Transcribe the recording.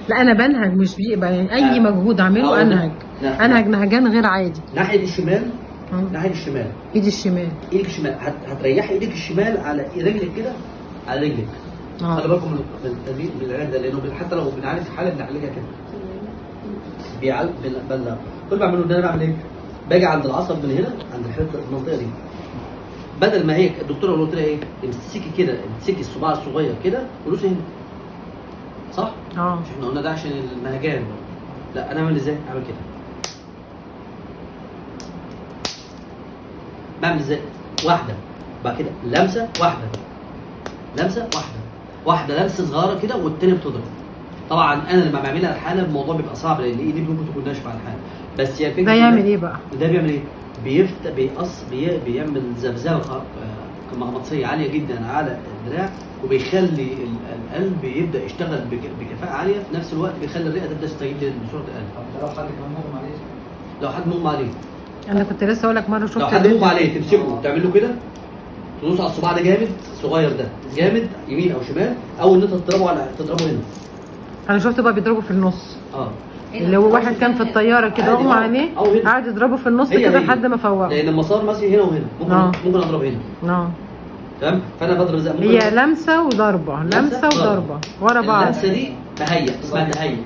لا انا بنهج مش بيبقى يعني اي مجهود اعمله انهج. انهج نهجان غير عادي. ناحيه الشمال، ناحيه الشمال، ايدي الشمال، ايدك الشمال هتريحي ايدك الشمال على رجلك كده، على رجلك. خلي بالكم من العلاج ده، لانه حتى لو بنعالج حاله بنعالجها كده بيعالج. كل بعمله ان انا بعمل ايه؟ باجي عند العصب من هنا، عند المنطقه دي، بدل ما هي الدكتوره قلت لها ايه؟ امسكي كده، امسكي الصباع الصغير كده ودوسي هنا، صح؟ مش احنا قلنا ده عشان المهجان. لا انا اعمل ازاي؟ اعمل كده. بعمل ازاي؟ واحده، بعد كده لمسه واحده، لمسه واحده، واحده لمسه صغيره كده والتانيه بتضرب. طبعا انا لما بعملها الحاله الموضوع بيبقى صعب لان ايدي ممكن تكون ناشفه على الحاله، بس هي الفكره ده يعمل ايه بقى؟ ده بيعمل ايه؟ بيعمل ذبذبه مغناطيسيه عاليه جدا على الدراع، وبيخلي القلب يبدا يشتغل بكفاءه عاليه، في نفس الوقت بيخلي الرئه تبدا تستجيب بسرعه القلب. لو حد كان مغمى عليه، لو حد مغمى عليه، انا كنت لسه اقول لك مره شفت لو حد مغمى عليه تمسكه تعمل له كده، تدوس على الصباع ده جامد صغير ده جامد يمين او شمال، او ان انت تضربه هنا. انا شفت بقى بيضربوا في النص. اللي هو واحد كان في الطياره كده اغمى عليه قاعد يضربه في النص كده لحد ما فوقه، لان المسار ماشي هنا وهنا، ممكن اضرب هنا. تمام. فانا بضرب زي هي لمسه وضربه، لمسه وضربه ورا بعض. اللمسه دي تهيأ، اسمها تهيأ.